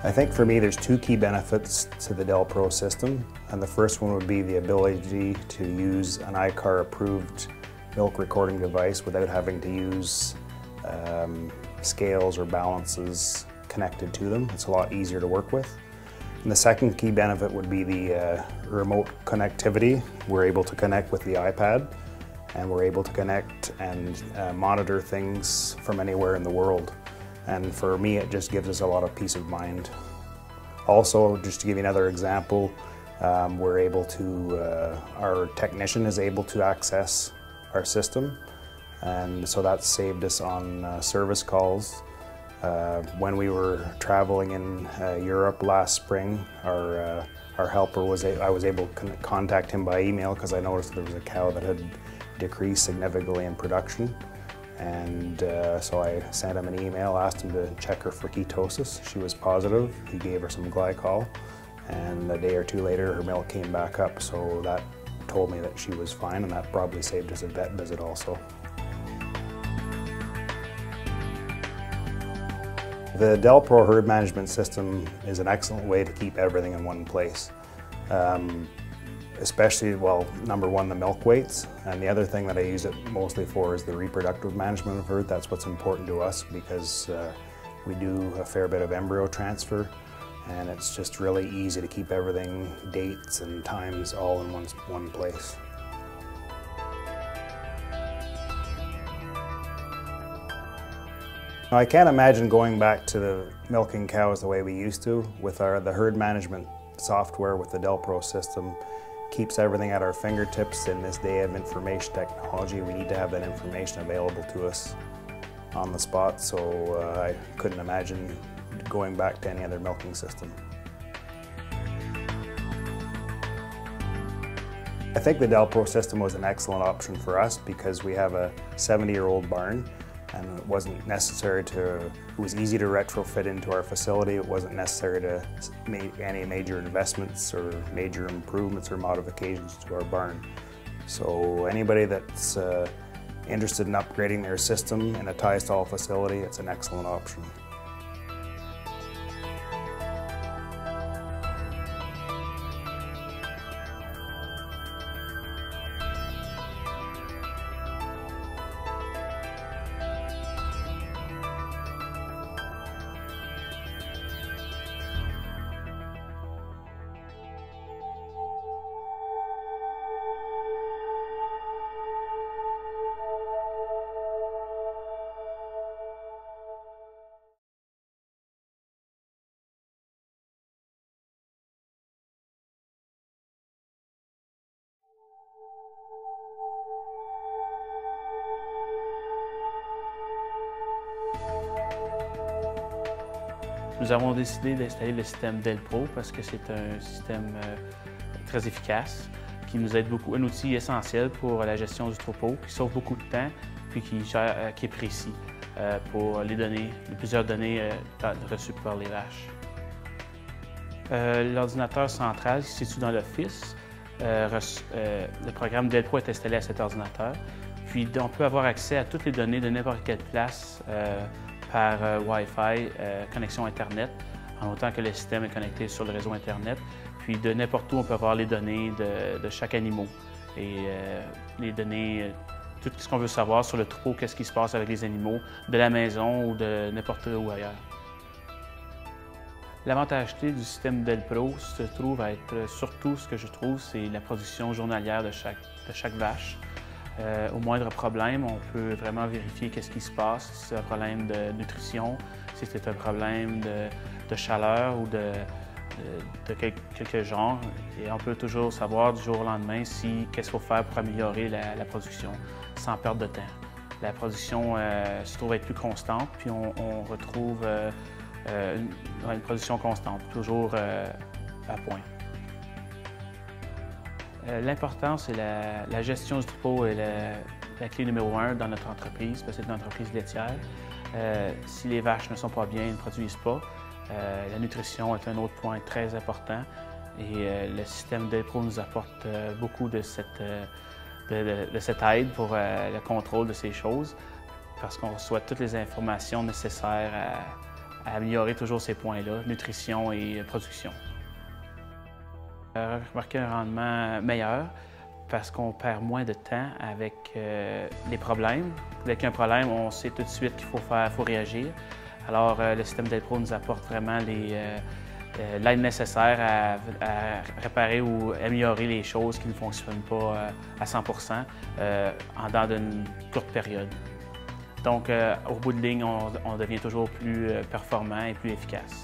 I think for me there's two key benefits to the DelPro system, and the first one would be the ability to use an ICAR approved milk recording device without having to use scales or balances connected to them. It's a lot easier to work with. And the second key benefit would be the remote connectivity. We're able to connect with the iPad, and we're able to connect and monitor things from anywhere in the world. And for me, it just gives us a lot of peace of mind. Also, just to give you another example, we're able to, our technician is able to access our system, and so that's saved us on service calls. When we were traveling in Europe last spring, our helper I was able to contact him by email because I noticed there was a cow that had decreased significantly in production. And so I sent him an email, asked him to check her for ketosis. She was positive. He gave her some glycol, and a day or two later her milk came back up, so that told me that she was fine, and that probably saved us a vet visit also. The DelPro herd management system is an excellent way to keep everything in one place. Especially, well, number one, the milk weights, and the other thing that I use it mostly for is the reproductive management of herd. That's what's important to us because we do a fair bit of embryo transfer, and it's just really easy to keep everything, dates and times, all in one place. Now, I can't imagine going back to the milking cows the way we used to. With the herd management software with the DelPro system, keeps everything at our fingertips. In this day of information technology, we need to have that information available to us on the spot, so I couldn't imagine going back to any other milking system. I think the DelPro system was an excellent option for us because we have a 70-year-old barn, and it wasn't necessary to, it was easy to retrofit into our facility. It wasn't necessary to make any major investments or major improvements or modifications to our barn. So anybody that's interested in upgrading their system in a tie-stall facility, it's an excellent option. Nous avons décidé d'installer le système DelPro parce que c'est un système très efficace, qui nous aide beaucoup, un outil essentiel pour la gestion du troupeau, qui sauve beaucoup de temps, puis qui est précis pour les données, plusieurs données reçues par les vaches. L'ordinateur central se situe dans l'office. Le programme DelPro est installé à cet ordinateur, puis on peut avoir accès à toutes les données de n'importe quelle place par Wi-Fi, connexion Internet, en autant que le système est connecté sur le réseau Internet. Puis de n'importe où, on peut avoir les données de chaque animal et les données, tout ce qu'on veut savoir sur le troupeau, qu'est-ce qui se passe avec les animaux, de la maison ou de n'importe où ailleurs. L'avantage du système DelPro se trouve à être, surtout ce que je trouve, c'est la production journalière de chaque vache. Au moindre problème, on peut vraiment vérifier qu'est-ce qui se passe, si c'est un problème de nutrition, si c'est un problème de chaleur ou de quelque genre. Et on peut toujours savoir du jour au lendemain qu'est-ce qu'il faut faire pour améliorer la production sans perdre de temps. La production se trouve être plus constante, puis on retrouve une production constante, toujours à point. L'important, c'est la gestion du troupeau est la clé numéro 1 dans notre entreprise, parce que c'est une entreprise laitière. Si les vaches ne sont pas bien, elles ne produisent pas. La nutrition est un autre point très important et le système DelPro nous apporte beaucoup de cette aide pour le contrôle de ces choses, parce qu'on reçoit toutes les informations nécessaires améliorer toujours ces points-là, nutrition et production. Remarquer un rendement meilleur parce qu'on perd moins de temps avec les problèmes. Dès qu'il y a un problème, on sait tout de suite qu'il faut réagir. Alors, le système DelPro nous apporte vraiment l'aide nécessaire à réparer ou améliorer les choses qui ne fonctionnent pas à 100% en dans d'une courte période. Donc, au bout de ligne, on devient toujours plus performant et plus efficace.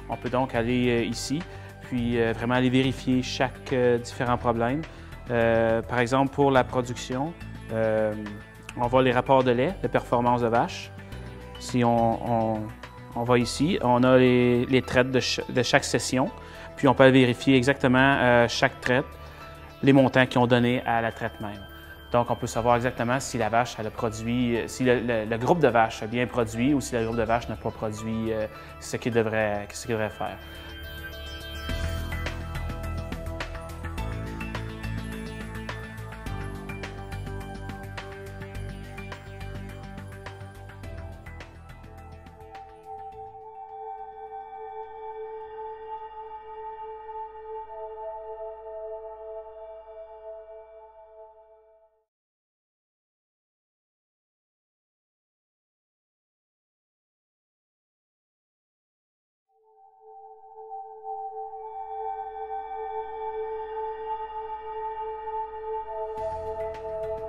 On peut donc aller ici, puis vraiment aller vérifier chaque différent problème. Par exemple, pour la production, on voit les rapports de lait, de performance de vache. Si on va ici, on a les traites de chaque session, puis on peut vérifier exactement chaque traite, les montants qu'ils ont donnés à la traite même. Donc, on peut savoir exactement si la vache elle a produit, si le groupe de vaches a bien produit ou si le groupe de vaches n'a pas produit ce qu'il devrait faire.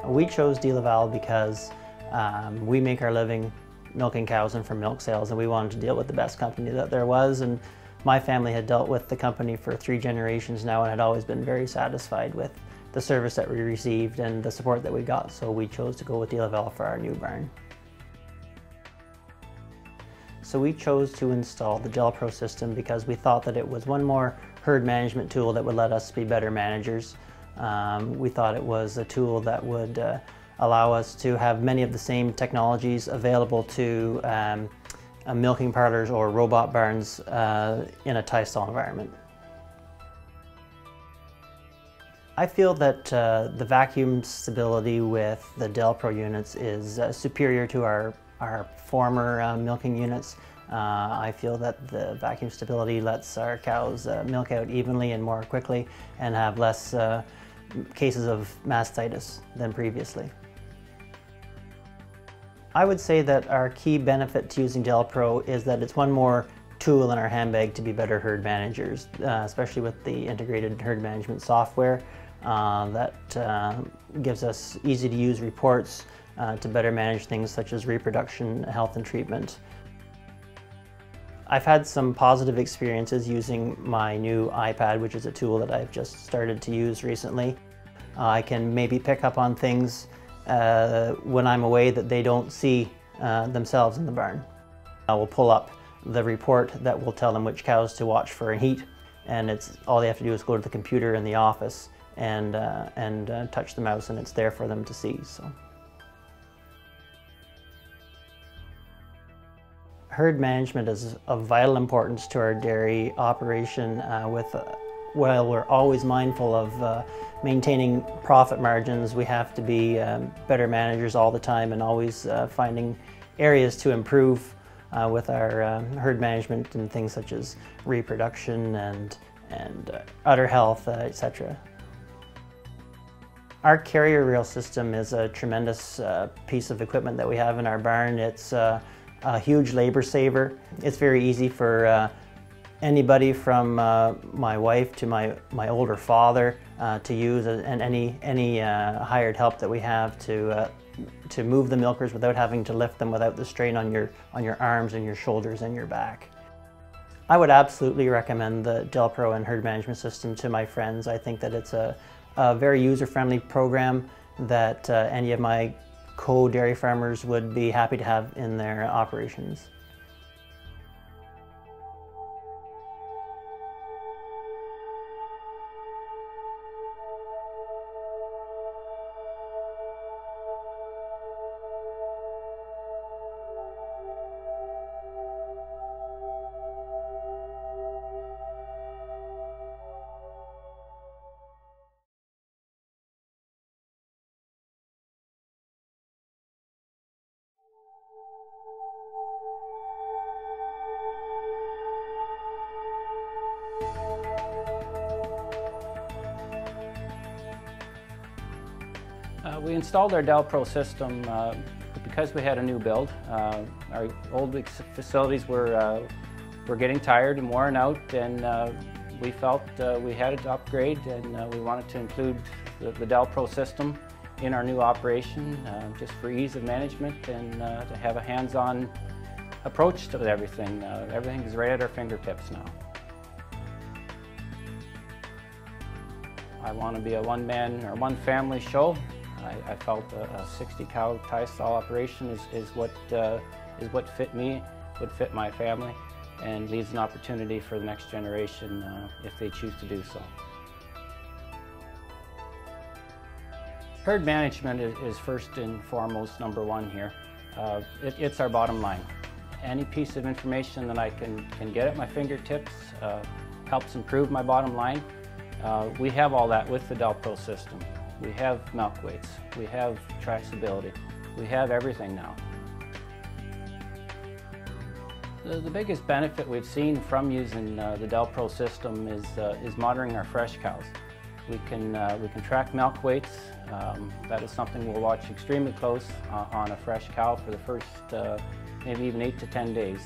We chose DeLaval because we make our living milking cows and from milk sales, and we wanted to deal with the best company that there was. And my family had dealt with the company for 3 generations now and had always been very satisfied with the service that we received and the support that we got, so we chose to go with DeLaval for our new barn. So we chose to install the DelPro system because we thought that it was one more herd management tool that would let us be better managers. We thought it was a tool that would allow us to have many of the same technologies available to milking parlors or robot barns in a tie stall environment. I feel that the vacuum stability with the DelPro units is superior to our former milking units. I feel that the vacuum stability lets our cows milk out evenly and more quickly and have less cases of mastitis than previously. I would say that our key benefit to using DelPro is that it's one more tool in our handbag to be better herd managers, especially with the integrated herd management software that gives us easy to use reports to better manage things such as reproduction, health and treatment. I've had some positive experiences using my new iPad, which is a tool that I've just started to use recently. I can maybe pick up on things when I'm away that they don't see themselves in the barn. I will pull up the report that will tell them which cows to watch for in heat, and all they have to do is go to the computer in the office and touch the mouse, and it's there for them to see. So. Herd management is of vital importance to our dairy operation while we're always mindful of maintaining profit margins, we have to be better managers all the time and always finding areas to improve with our herd management and things such as reproduction and udder health, etc. Our carrier reel system is a tremendous piece of equipment that we have in our barn. It's a huge labor saver. It's very easy for anybody from my wife to my older father to use, and any hired help that we have to move the milkers without having to lift them without the strain on your arms and your shoulders and your back. I would absolutely recommend the DelPro and herd management system to my friends. I think that it's a very user-friendly program that any of my co-dairy farmers would be happy to have in their operations. We installed our DelPro system because we had a new build. Our old facilities were getting tired and worn out, and we felt we had to upgrade, and we wanted to include the DelPro system in our new operation, just for ease of management and to have a hands-on approach to everything. Everything is right at our fingertips now. I want to be a one-man or one-family show. I felt a 60-cow tie stall operation is what fit me, would fit my family, and leaves an opportunity for the next generation if they choose to do so. Herd management is first and foremost number one here. It's our bottom line. Any piece of information that I can get at my fingertips helps improve my bottom line. We have all that with the DelPro system. We have milk weights, we have traceability, we have everything now. The biggest benefit we've seen from using the DelPro system is monitoring our fresh cows. We can track milk weights. That is something we'll watch extremely close on a fresh cow for the first maybe even 8 to 10 days.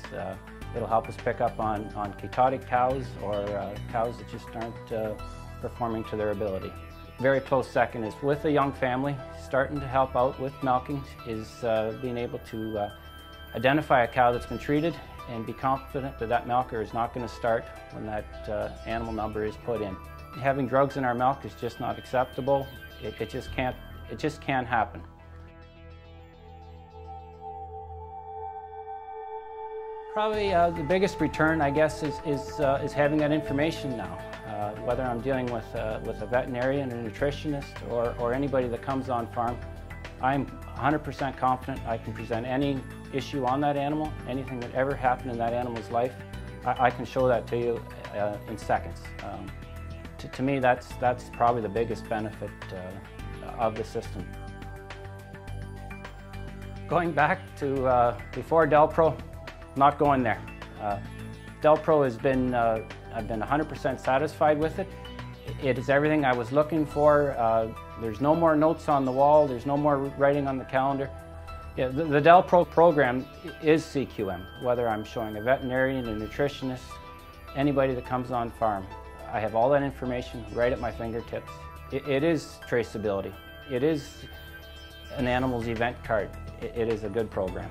It'll help us pick up on ketotic cows or cows that just aren't performing to their ability. Very close second is with a young family, starting to help out with milking is being able to identify a cow that's been treated and be confident that that milker is not going to start when that animal number is put in. Having drugs in our milk is just not acceptable. It just can't happen. Probably the biggest return, I guess, is having that information now. Whether I'm dealing with a veterinarian, a nutritionist, or anybody that comes on farm, I'm 100% confident I can present any issue on that animal, anything that ever happened in that animal's life. I can show that to you in seconds. To me, that's probably the biggest benefit of the system. Going back to before DelPro, not going there. DelPro has been, I've been 100% satisfied with it. It is everything I was looking for. There's no more notes on the wall, there's no more writing on the calendar. Yeah, the DelPro program is CQM, whether I'm showing a veterinarian, a nutritionist, anybody that comes on farm. I have all that information right at my fingertips. It is traceability. It is an animal's event card. It is a good program.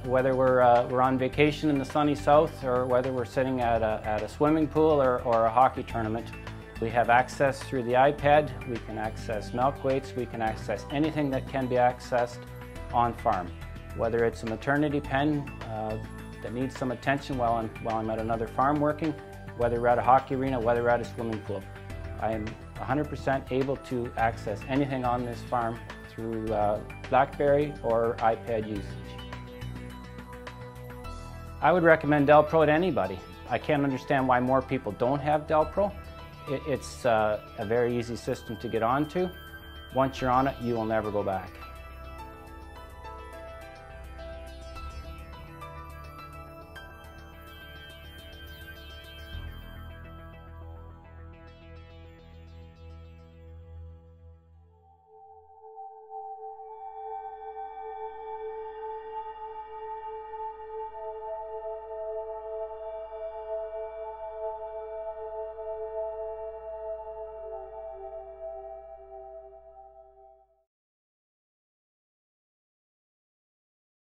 Whether we're on vacation in the sunny south or whether we're sitting at a swimming pool or a hockey tournament, we have access through the iPad. We can access milk weights. We can access anything that can be accessed on farm. Whether it's a maternity pen that needs some attention while I'm at another farm working, whether we're at a hockey arena, whether we're at a swimming pool. I am 100% able to access anything on this farm through BlackBerry or iPad usage. I would recommend DelPro to anybody. I can't understand why more people don't have DelPro. It's a very easy system to get onto. Once you're on it, you will never go back.